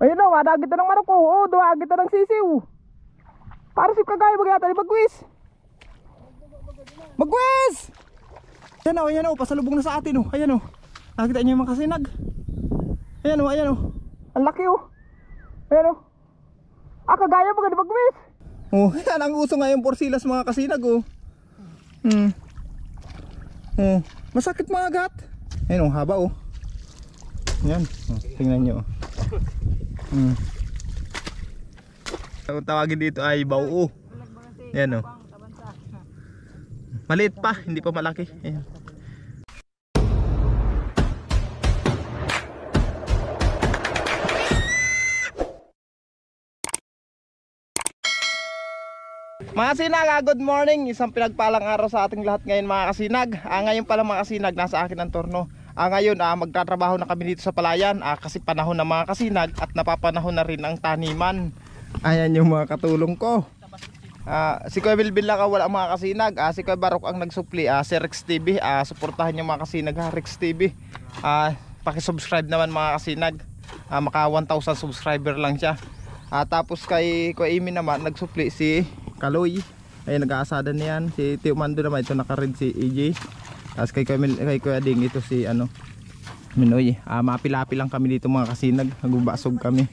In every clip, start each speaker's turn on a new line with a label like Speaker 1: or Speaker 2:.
Speaker 1: Ayun o, madagit na ng manok ko. Oo, duwagit na ng sisiw. Para si kagaya magyata ni Magwis. Magwis! Ayan o, pasalubong na sa atin o. Ayan o, nakita niyo yung mga kasinag. Ayan o. Ang laki o. Ayan o. Kagaya mga ni Magwis. Oh, yan ang uso ngayon porsilas mga kasinag o. Masakit mga gat. Ayan o, haba o. Yan, tingnan nyo. Ang tawagin dito ay bao. Yan o. Maliit pa, hindi pa malaki. Ayan. Mga kasinag, good morning. Isang pinagpalang araw sa ating lahat ngayon mga kasinag. Ngayon pala mga kasinag, nasa akin ang turno. Ngayon magtatrabaho na kami dito sa palayan kasi panahon na mga kasinag at napapanahon na rin ang taniman. Ayan yung mga katulong ko. Si Kuya Bilbil lang wala mga kasinag. Si Kuya Barok ang nagsupli. Si Rex TV, suportahan nyo mga kasinag Rex TV. Pakisubscribe naman mga kasinag. Maka 1,000 subscriber lang siya. Tapos kay Kuya Amy naman nagsupli si Kaloy. Ayun, nag-aasada niyan. Si Tio Mando naman, ito naka-red si EJ. Tapos kay Kuya Ding, ito si Minoy. Mapilapi lang kami dito mga kasinag. Nagbabasog kami.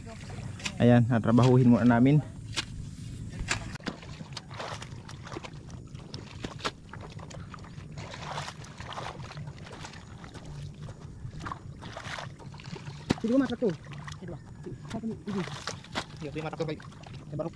Speaker 1: Ayan, natrabahuhin muna namin. Sige ba masak to? Sige ba? Sige masak to kay Barok.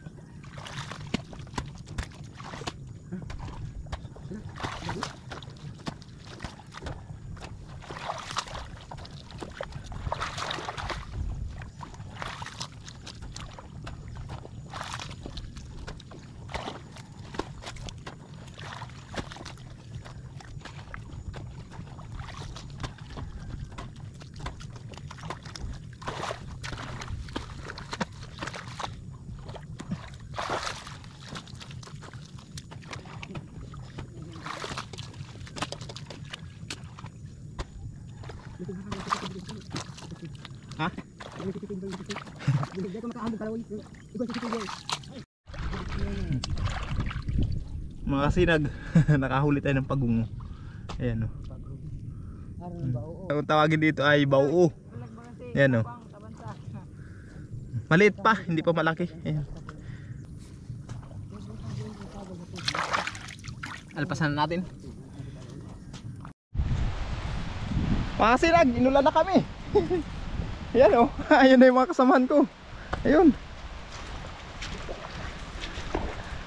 Speaker 1: Ha? Mga kasinag, nakahuli tayo ng pagungo. Ayan o. Ang tawagin dito ay bao. Ayan o. Maliit pa, hindi pa malaki. Ayan. Alpasan natin. Mga kasinag, inulan na kami. Ayan o, ayun na yung mga kasamahan ko. Ayun.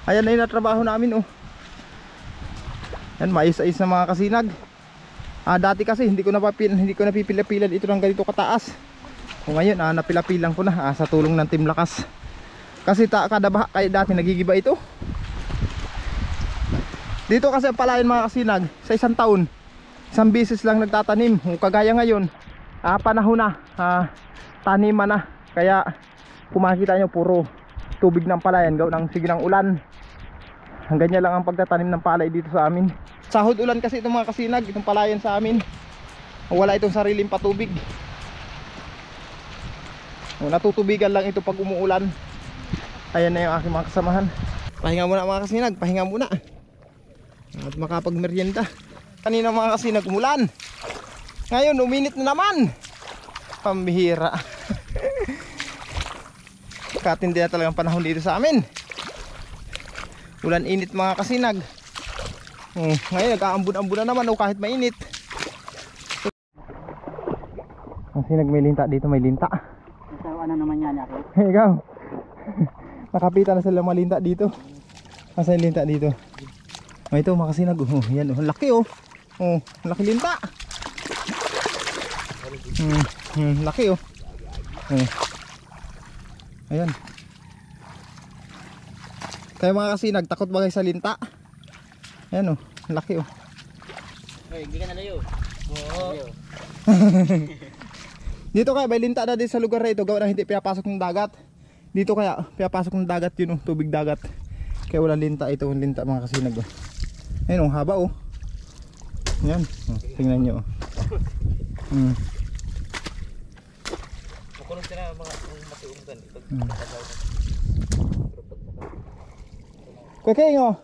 Speaker 1: Ayan na yung natrabaho namin o. Ayan, maayos-ayos na mga kasinag. Dati kasi hindi ko napipila-pila dito ng ganito kataas. O ngayon, napila-pilang ko na sa tulong ng Team Lakas. Kasi kada baha kayo dati nagigiba ito. Dito kasi ang palayan mga kasinag, sa isang taon isang bisis lang nagtatanim. Kagaya ngayon, panahon na, taniman na. Kaya kung makikita nyo, puro tubig ng palayan, gaw ng sige ng ulan. Hanggang ganyan lang ang pagtatanim ng palay dito sa amin. Sahod ulan kasi itong mga kasinag, itong palayan sa amin. Wala itong sariling patubig. Natutubigan lang ito pag umuulan. Ayan na yung aking mga kasamahan. Pahinga muna mga kasinag, pahinga muna at makapagmeryenda. Kanina mga kasinag umulan, ngayon uminit na naman. Pambihira. Katindi na talagang panahon dito sa amin. Ulan init mga kasinag. Ngayon nag-aambun-ambun na naman kahit mainit. Kasinag may linta dito, may linta.
Speaker 2: Ano naman yan ako?
Speaker 1: Ikaw. Nakapita na sila malinta dito. Asa yung linta dito? Ito mga kasinag. Yan laki laki linta. Laki ayan. Kaya mga kasinag, takot ba kayo sa linta? Ayan laki
Speaker 2: Hindi ka nalayo.
Speaker 1: Dito kaya may linta na din sa lugar na ito, gawa na hindi pinapasok ng dagat. Dito kaya pinapasok ng dagat yun tubig dagat. Kaya wala linta, ito yung linta mga kasinag. Ayun haba Yan, tingnan nyo.
Speaker 2: Makulong sila mga
Speaker 1: Kuya oh.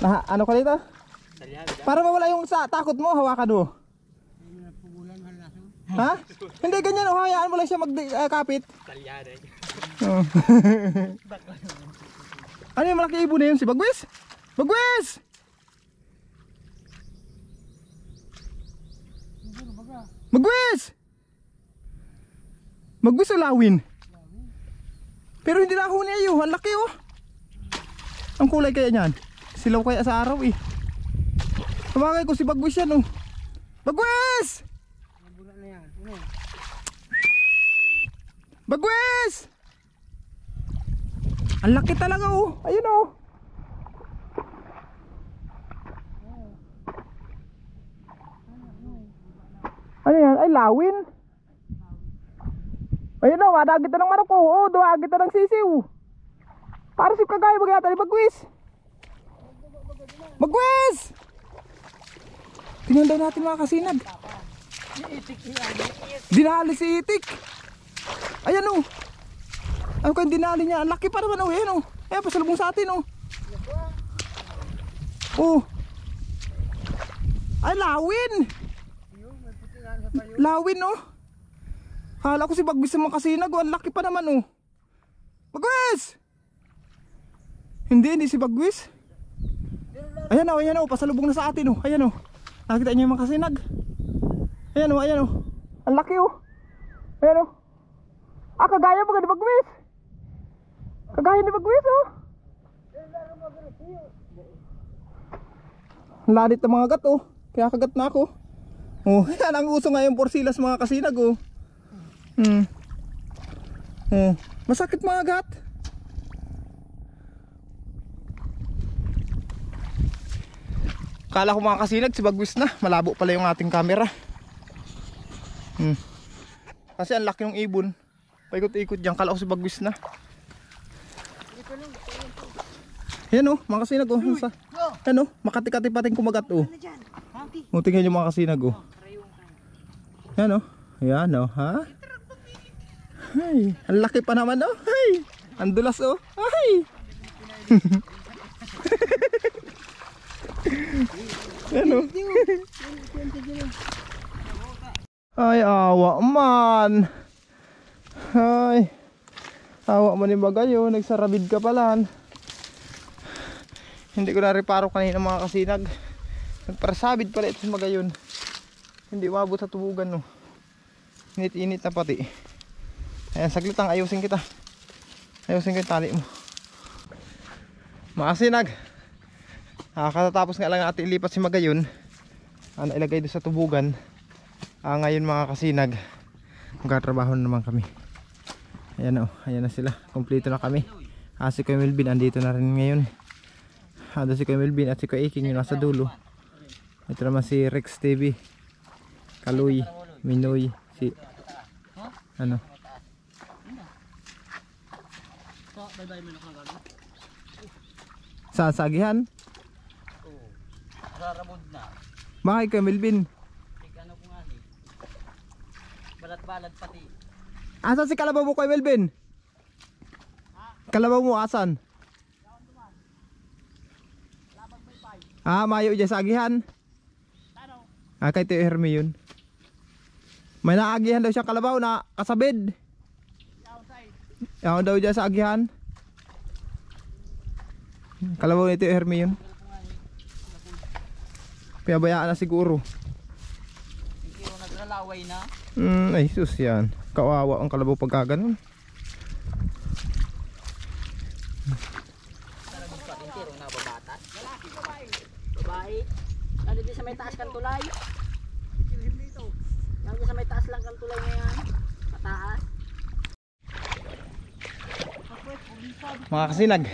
Speaker 1: Ano ka dito? Para mawala yung sa takot mo, hawakan mo. Ha? Hindi ganyan, hayaan mo lang siya magkapit. Oh. Ano yung malaki ibon na yun? Si Bagwis? Bagwis! Bagwis! Bagwis o lawin? Pero hindi na ako niya yun. Ang laki oh. Ang kulay kaya niyan. Silaw kaya sa araw eh. Tumagay ko si Bagwis yan oh. Bagwis! Bagwis! Ang laki talaga oh. Ayun oh. Ano yan? Ay lawin. Ayun oh, madagit na ng manok oh. Oh, duwagit na ng sisiw. Para si kagaya magyata ni Bagwis. Bagwis! Tingnan daw natin mga kasinag. Dinali si Itik. Ayan oh. Ano kayong dinali niya? Ang laki pa naman oh. Ayan oh. Ayan pasalubong sa atin oh. Oh. Ay lawin. Lawin oh. Hala ko si Bagwis sa mga kasinag oh. Ang laki pa naman oh. Bagwis! Hindi si Bagwis. Ayan oh, pasalubong na sa atin oh. Ayan oh. Nakita niyo yung mga kasinag. Ayan oh. Ang laki oh. Ayan oh. Ah, kagaya ba ni Bagwis? Kagaya ni Bagwis oh. Ang lanit ng mga gat oh. Kaya kagat na ako. Oh, yan ang uso ngayon porsilas mga kasinag oh. Oh, masakit mga gat. Kala ko mga kasinag si Bagwis na. Malabo pala yung ating camera. Kasi ang laki ng ibon. Paikot-ikot dyan. Kala ko si Bagwis na. Yan o mga kasinag o. Yan o makati-kati-pating kumagat o. O tingnan nyo mga kasinag o. Yan o. Yan o ha. Ay, ang laki pa naman o. Ay, ang dulas o. Ay. Ano? Ay, awa man. Ay, awa man yung bagayo. Nagsarabid ka pala. Hindi ko na reparo kanina mga kasinag. Nagparasabid pala ito sa magayon. Hindi umabot sa tubugan no. Init-init na pati. Ayan, saglit lang, ayusin kita. Ayusin ko yung tali mo. Mga kasinag, katatapos nga lang natin ilipat si magayon. Ilagay doon sa tubugan. Ngayon mga kasinag, magkatrabaho na naman kami. Ayan o, ayan na sila. Kompleto na kami. Si Kuya Melvin andito na rin ngayon. Doon si Kuya Melvin at si Kuya Iking yung nasa dulo. Ito naman si Rex TV, Kaloy, Minoy, si ano. Saan sagihan?
Speaker 2: Rarabod na.
Speaker 1: Bakit Kuya Melvin?
Speaker 2: Ano ko nga ni. Balat-balat pati.
Speaker 1: Asan si kalabaw mo Kuya Melvin? Kalabaw mo asan? Mayo dyan sa agihan. Kay Teo Hermi yun. May naagihan daw siya kalabaw na kasabid. Yaw daw dyan sa agihan. Kalabaw ni Teo Hermi yun. Pinabayaan na siguro.
Speaker 2: Hindi ko naglalaway na.
Speaker 1: Ay sus yan. Kawawa ang kalabaw pagka ganun.
Speaker 2: Talagang patintiro na babata. Lalaki, babae. Babae. Ano din sa may taas kang tulay? Ano din sa may taas lang kang tulay na yan? Mataas.
Speaker 1: Mga kasinag,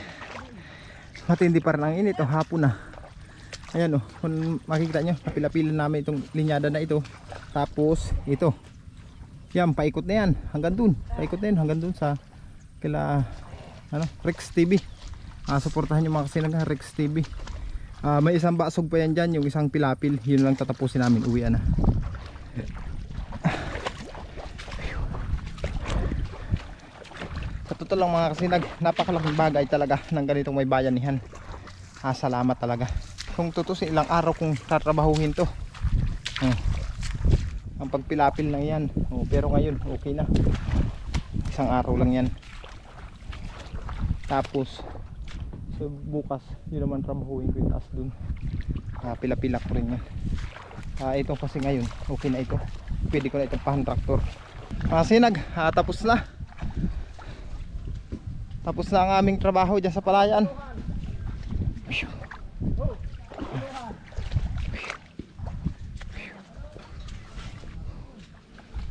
Speaker 1: matindi pa rin ang init. Hapon na. Ayan kung makikita nyo, napila-pila namin itong linyada na ito. Tapos ito. Yan, paikot na yan. Hanggang dun. Paikot na yan hanggang dun sa kila Rex TV. Suportahan nyo mga kasinag, Rex TV. May isang basog pa yan dyan, yung isang pilapil. Yun lang tatapusin namin, uwian na. Sa totoo lang mga kasinag, napakalaking bagay talaga ng ganitong may bayanihan. Salamat talaga. Kung tutusin, ilang araw kung tatrabahuhin to. Ang pagpilapil lang yan. Pero ngayon okay na, isang araw lang yan. Tapos so bukas yun naman trabahuin ko yung taas dun. Pila-pila ko rin yan. Ito kasi ngayon okay na ito, pwede ko na itong pahan traktor. Mga sinag, tapos na ang aming trabaho dyan sa palayan.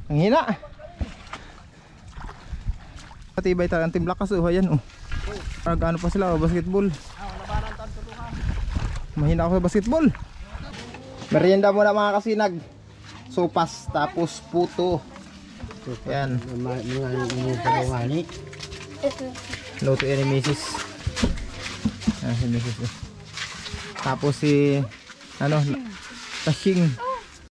Speaker 1: Ang hina. Patibay talagang team lakas. Ayan ano pa sila, basketball. Mahina ako sa basketball. Merienda muna mga kasinag. Sopas tapos puto. Yan.
Speaker 3: Mga
Speaker 1: Luto yan ni Mrs. Si Mrs. Tapos si Tashing.